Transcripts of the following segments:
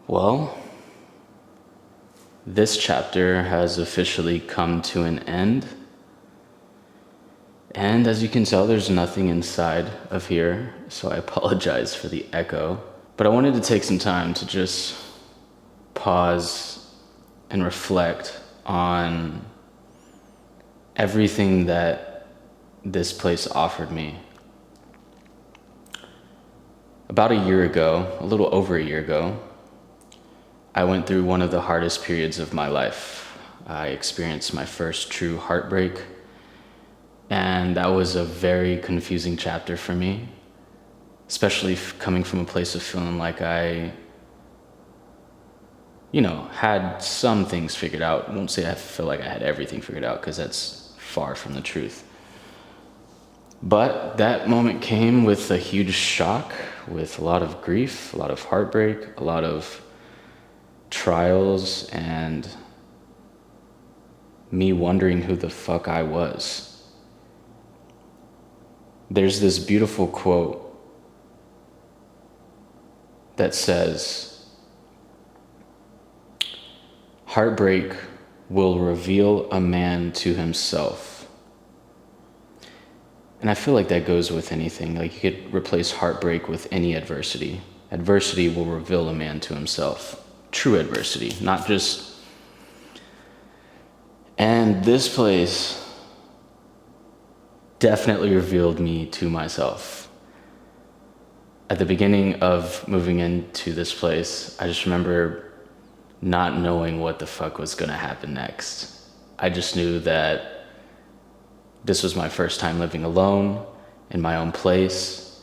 Well, this chapter has officially come to an end. And as you can tell, there's nothing inside of here, so I apologize for the echo. But I wanted to take some time to just pause and reflect on everything that this place offered me. About a year ago, a little over a year ago, I went through one of the hardest periods of my life. I experienced my first true heartbreak, and that was a very confusing chapter for me, especially coming from a place of feeling like I had some things figured out. I won't say I feel like I had everything figured out, because that's far from the truth. But that moment came with a huge shock, with a lot of grief, a lot of heartbreak, a lot of trials, and me wondering who the fuck I was. There's this beautiful quote that says, "Heartbreak will reveal a man to himself." And I feel like that goes with anything. Like, you could replace heartbreak with any adversity. Adversity will reveal a man to himself. True adversity, not just... And this place definitely revealed me to myself. At the beginning of moving into this place, I just remember not knowing what the fuck was gonna happen next. I just knew that this was my first time living alone in my own place.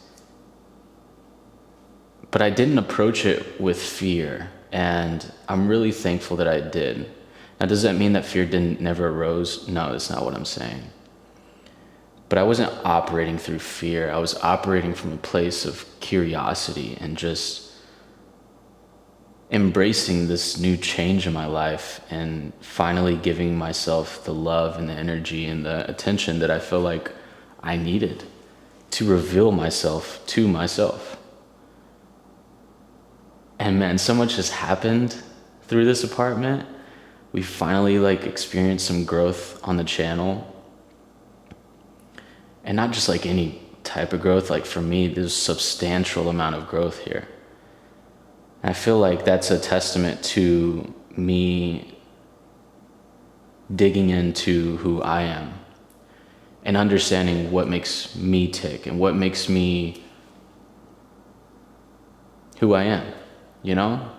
But I didn't approach it with fear, and I'm really thankful that I did. Now, does that mean that fear never arose? No, that's not what I'm saying. But I wasn't operating through fear. I was operating from a place of curiosity and just embracing this new change in my life, and finally giving myself the love and the energy and the attention that I feel like I needed to reveal myself to myself. And man, so much has happened through this apartment. We finally experienced some growth on the channel. And not just any type of growth. For me, there's a substantial amount of growth here. And I feel like that's a testament to me digging into who I am and understanding what makes me tick and what makes me who I am, you know?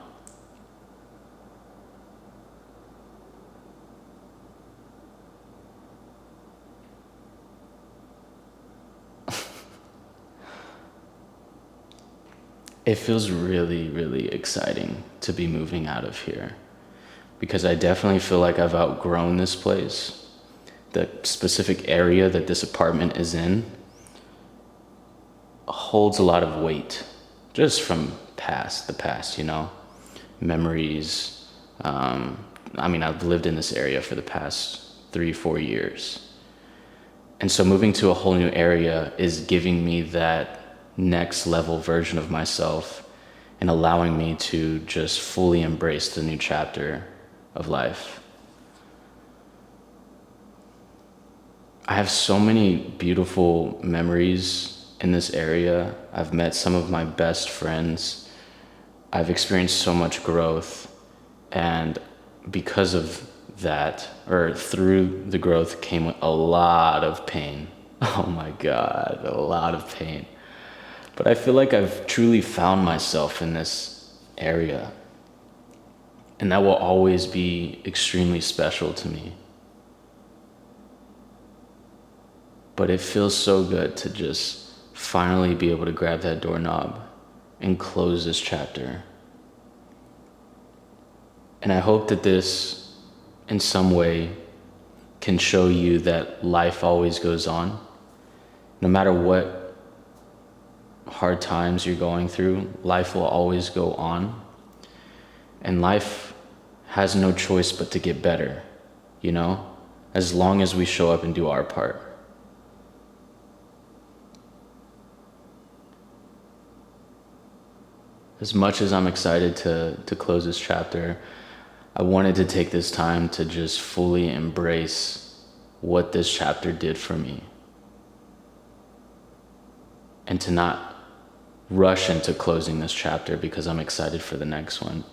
It feels really, really exciting to be moving out of here, because I definitely feel like I've outgrown this place. The specific area that this apartment is in holds a lot of weight, just from the past, memories. I've lived in this area for the past 3-4 years. And so moving to a whole new area is giving me that next level version of myself and allowing me to just fully embrace the new chapter of life. I have so many beautiful memories in this area. I've met some of my best friends. I've experienced so much growth, and because of that, or through the growth, came a lot of pain. Oh my God, a lot of pain. But I feel like I've truly found myself in this area, and that will always be extremely special to me. But it feels so good to just finally be able to grab that doorknob and close this chapter. And I hope that this, in some way, can show you that life always goes on. No matter what hard times you're going through, life will always go on. And life has no choice but to get better, as long as we show up and do our part. As much as I'm excited to close this chapter, I wanted to take this time to just fully embrace what this chapter did for me, and to not rush into closing this chapter because I'm excited for the next one.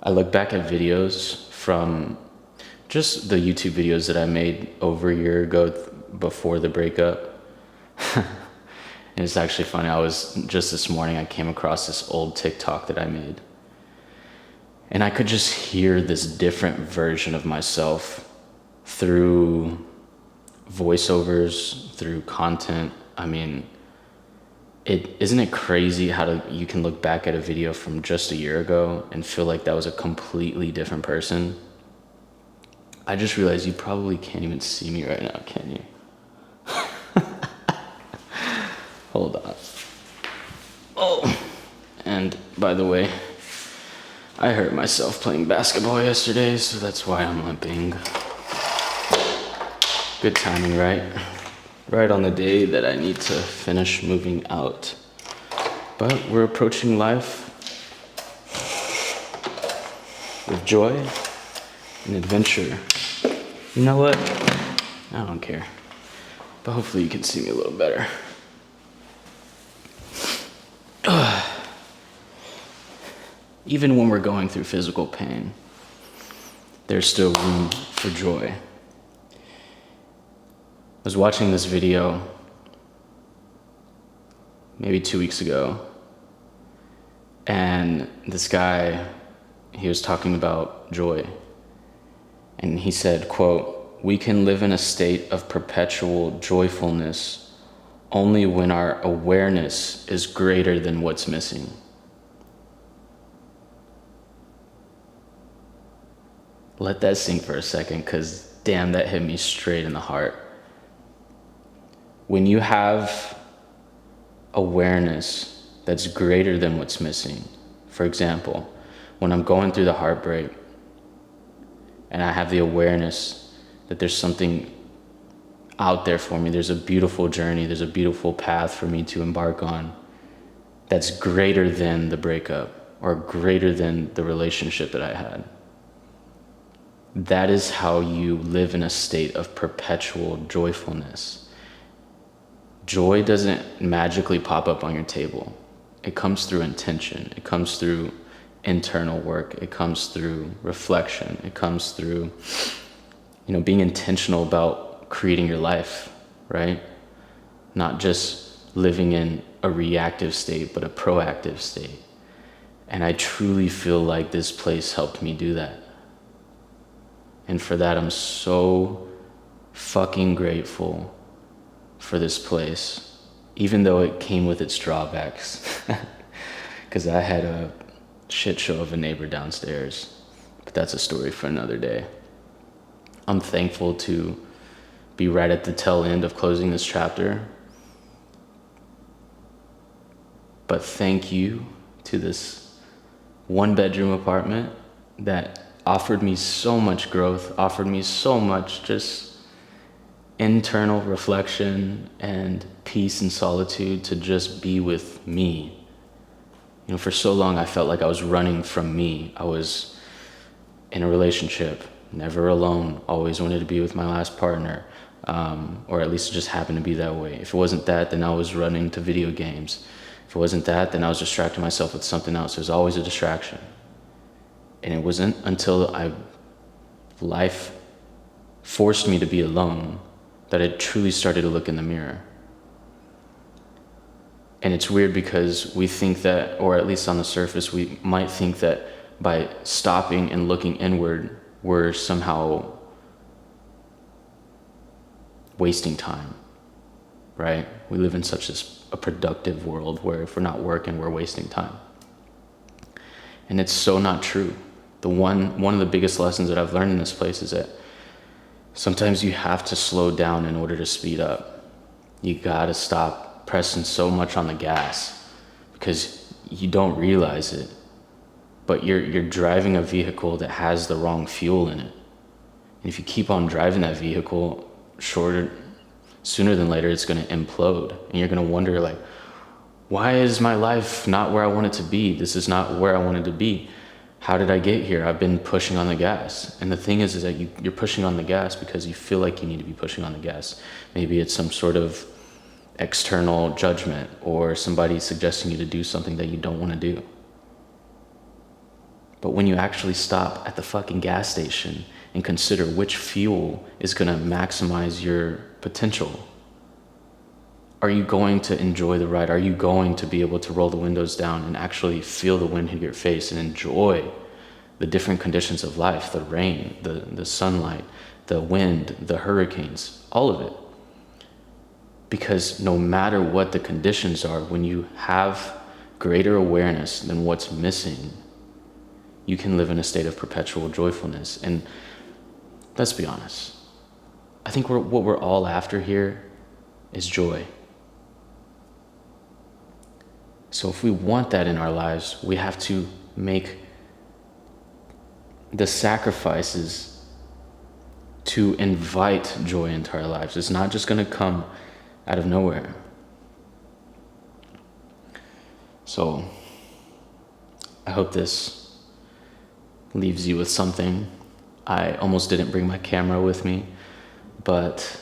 I look back at videos from just the YouTube videos that I made over a year ago before the breakup. And it's actually funny, just this morning, I came across this old TikTok that I made. And I could just hear this different version of myself through voiceovers, through content. I mean, isn't it crazy how you can look back at a video from just a year ago and feel like that was a completely different person? I just realized you probably can't even see me right now, can you? Hold on. Oh, and by the way, I hurt myself playing basketball yesterday, so that's why I'm limping. Good timing, right? Right on the day that I need to finish moving out. But we're approaching life with joy and adventure. You know what? I don't care. But hopefully you can see me a little better. Even when we're going through physical pain, there's still room for joy. I was watching this video maybe 2 weeks ago, and this guy, he was talking about joy. And he said, quote, "We can live in a state of perpetual joyfulness only when our awareness is greater than what's missing." Let that sink for a second, because damn, that hit me straight in the heart. When you have awareness that's greater than what's missing, for example, when I'm going through the heartbreak and I have the awareness that there's something out there for me, there's a beautiful journey, there's a beautiful path for me to embark on that's greater than the breakup or greater than the relationship that I had. That is how you live in a state of perpetual joyfulness. Joy doesn't magically pop up on your table. It comes through intention. It comes through internal work. It comes through reflection. It comes through, being intentional about creating your life, right? Not just living in a reactive state, but a proactive state. And I truly feel like this place helped me do that. And for that, I'm so fucking grateful for this place, even though it came with its drawbacks. Because I had a shit show of a neighbor downstairs, but that's a story for another day. I'm thankful to be right at the tail end of closing this chapter. But thank you to this 1-bedroom apartment that offered me so much growth, offered me so much just internal reflection and peace and solitude to just be with me. For so long I felt like I was running from me. I was in a relationship, never alone, always wanted to be with my last partner, or at least it just happened to be that way. If it wasn't that, then I was running to video games. If it wasn't that, then I was distracting myself with something else. There's always a distraction. And it wasn't until life forced me to be alone that I truly started to look in the mirror. And it's weird because we think that, or at least on the surface, we might think that by stopping and looking inward, we're somehow wasting time, right? We live in such a productive world where if we're not working, we're wasting time. And it's so not true. One of the biggest lessons that I've learned in this place is that sometimes you have to slow down in order to speed up. You gotta stop pressing so much on the gas because you don't realize it, but you're driving a vehicle that has the wrong fuel in it. And if you keep on driving that vehicle, sooner than later it's gonna implode, and you're gonna wonder, like, Why is my life not where I want it to be? This is not where I wanted to be. How did I get here? I've been pushing on the gas. And the thing is that you're pushing on the gas because you feel like you need to be pushing on the gas. Maybe it's some sort of external judgment or somebody suggesting you to do something that you don't want to do. But when you actually stop at the fucking gas station and consider which fuel is going to maximize your potential, are you going to enjoy the ride? Are you going to be able to roll the windows down and actually feel the wind hit your face and enjoy the different conditions of life, the rain, the sunlight, the wind, the hurricanes, all of it? Because no matter what the conditions are, when you have greater awareness than what's missing, you can live in a state of perpetual joyfulness. And let's be honest, I think what we're all after here is joy. So if we want that in our lives, we have to make the sacrifices to invite joy into our lives. It's not just going to come out of nowhere. So I hope this leaves you with something. I almost didn't bring my camera with me, but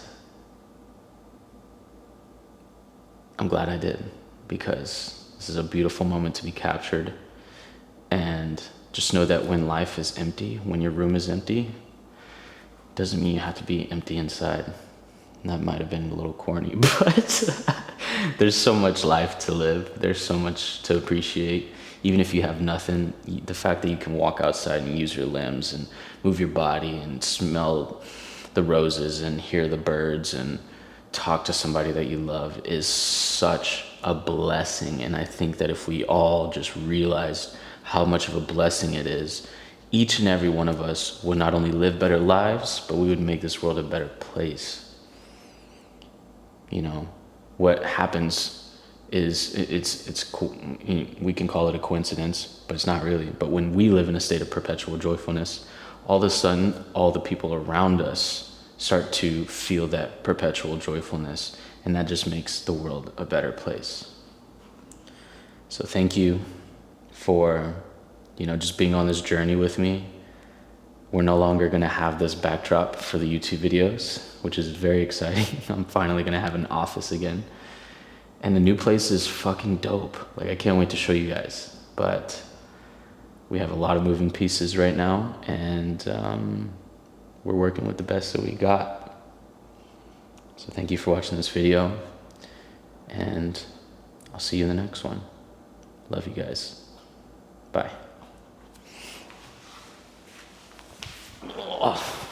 I'm glad I did, because this is a beautiful moment to be captured. And just know that when life is empty, when your room is empty, doesn't mean you have to be empty inside. And that might have been a little corny, but there's so much life to live. There's so much to appreciate. Even if you have nothing, the fact that you can walk outside and use your limbs and move your body and smell the roses and hear the birds and talk to somebody that you love is such a blessing. And I think that if we all just realized how much of a blessing it is, each and every one of us would not only live better lives, but we would make this world a better place. You know, what happens is we can call it a coincidence, but it's not really. But when we live in a state of perpetual joyfulness, all of a sudden, all the people around us start to feel that perpetual joyfulness, and that just makes the world a better place. So thank you for, just being on this journey with me. We're no longer gonna have this backdrop for the YouTube videos, which is very exciting. I'm finally gonna have an office again. And the new place is fucking dope. Like, I can't wait to show you guys. But we have a lot of moving pieces right now, and we're working with the best that we got. So thank you for watching this video, and I'll see you in the next one. Love you guys. Bye. Oh.